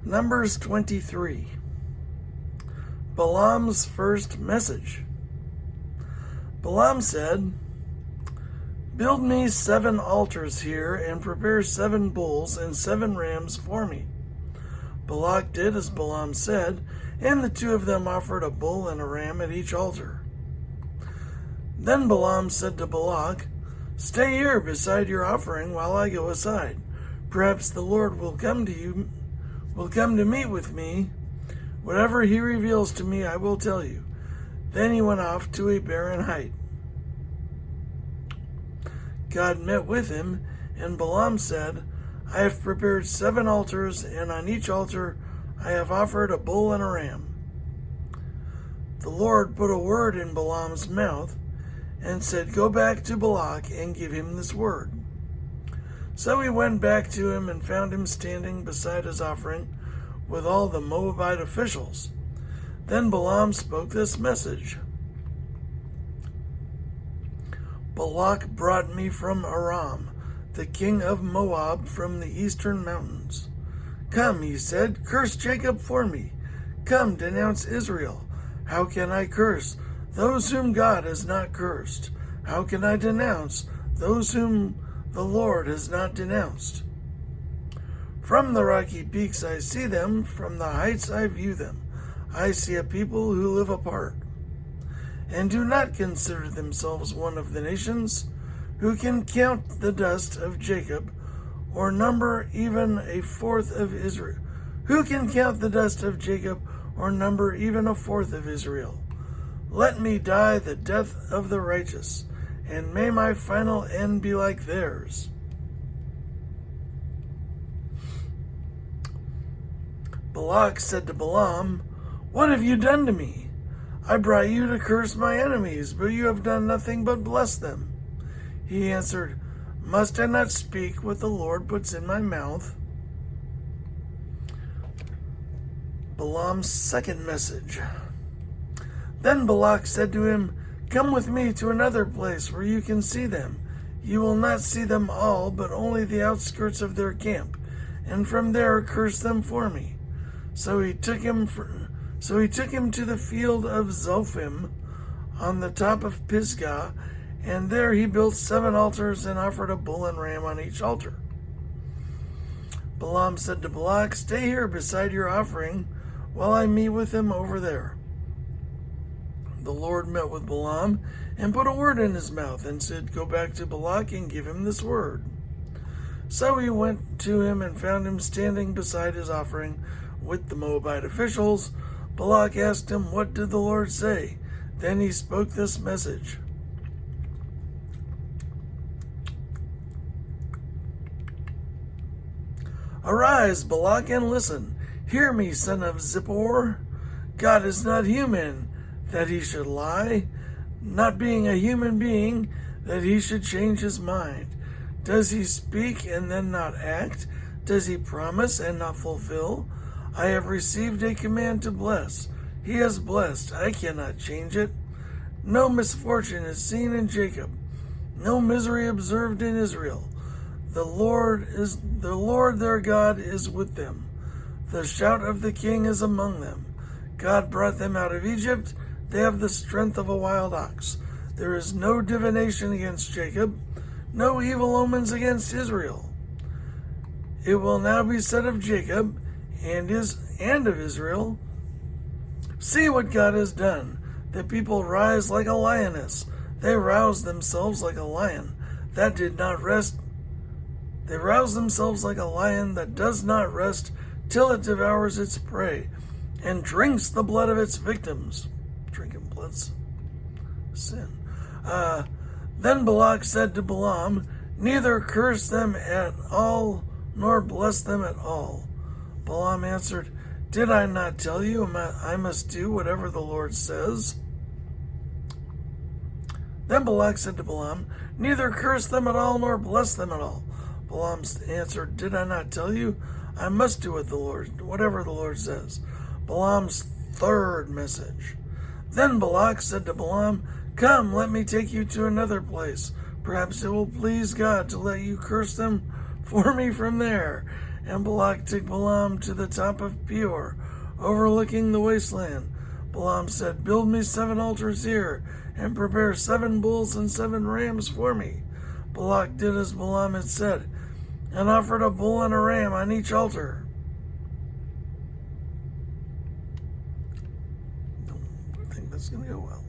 Numbers 23. Balaam's first message. Balaam said, "Build me 7 altars here and prepare 7 bulls and 7 rams for me." Balak did as Balaam said, and the 2 of them offered a bull and a ram at each altar. Then Balaam said to Balak, "Stay here beside your offering while I go aside. Perhaps the Lord will come to meet with me. Whatever he reveals to me, I will tell you." Then he went off to a barren height. God met with him, and Balaam said, "I have prepared 7 altars, and on each altar I have offered a bull and a ram." The Lord put a word in Balaam's mouth and said, "Go back to Balak and give him this word." So he went back to him and found him standing beside his offering with all the Moabite officials. Then Balaam spoke this message: "Balak brought me from Aram, the king of Moab, from the eastern mountains. 'Come,' he said, 'curse Jacob for me. Come, denounce Israel. How can I curse those whom God has not cursed? How can I denounce those whom the Lord has not denounced? From the rocky peaks I see them, from the heights I view them. I see a people who live apart and do not consider themselves one of the nations, who can count the dust of Jacob, or number even a fourth of Israel. Who can count the dust of Jacob, or number even a fourth of Israel? Let me die the death of the righteous, and may my final end be like theirs." Balak said to Balaam, "What have you done to me? I brought you to curse my enemies, but you have done nothing but bless them." He answered, "Must I not speak what the Lord puts in my mouth?" Balaam's second message. Then Balak said to him, "Come with me to another place where you can see them. You will not see them all, but only the outskirts of their camp, and from there curse them for me." So he took him to the field of Zophim on the top of Pisgah, and there he built 7 altars and offered a bull and ram on each altar. Balaam said to Balak, "Stay here beside your offering while I meet with him over there." The Lord met with Balaam and put a word in his mouth and said, "Go back to Balak and give him this word." So he went to him and found him standing beside his offering with the Moabite officials. Balak asked him, "What did the Lord say?" Then he spoke this message: "Arise, Balak, and listen. Hear me, son of Zippor. God is not human, that he should lie, not being a human being, that he should change his mind. Does he speak and then not act? Does he promise and not fulfill? I have received a command to bless. He has blessed. I cannot change it. No misfortune is seen in Jacob, no misery observed in Israel. The Lord their God is with them. The shout of the king is among them. God brought them out of Egypt. They have the strength of a wild ox. There is no divination against Jacob, no evil omens against Israel. It will now be said of Jacob and of Israel, 'See what God has done. The people rise like a lioness. They rouse themselves like a lion that did not rest. They rouse themselves like a lion that does not rest till it devours its prey and drinks the blood of its victims.'" Drinking blood's sin. Then Balak said to Balaam, "Neither curse them at all, nor bless them at all." Balaam answered, "Did I not tell you I must do whatever the Lord says?" Then Balak said to Balaam, "Neither curse them at all, nor bless them at all." Balaam answered, "Did I not tell you I must do whatever the Lord says?" Balaam's third message. Then Balak said to Balaam, "Come, let me take you to another place. Perhaps it will please God to let you curse them for me from there, And Balak took Balaam to the top of Peor, overlooking the wasteland. Balaam said, "Build me 7 altars here, and prepare 7 bulls and 7 rams for me." Balak did as Balaam had said, and offered a bull and a ram on each altar. Don't think that's going to go well.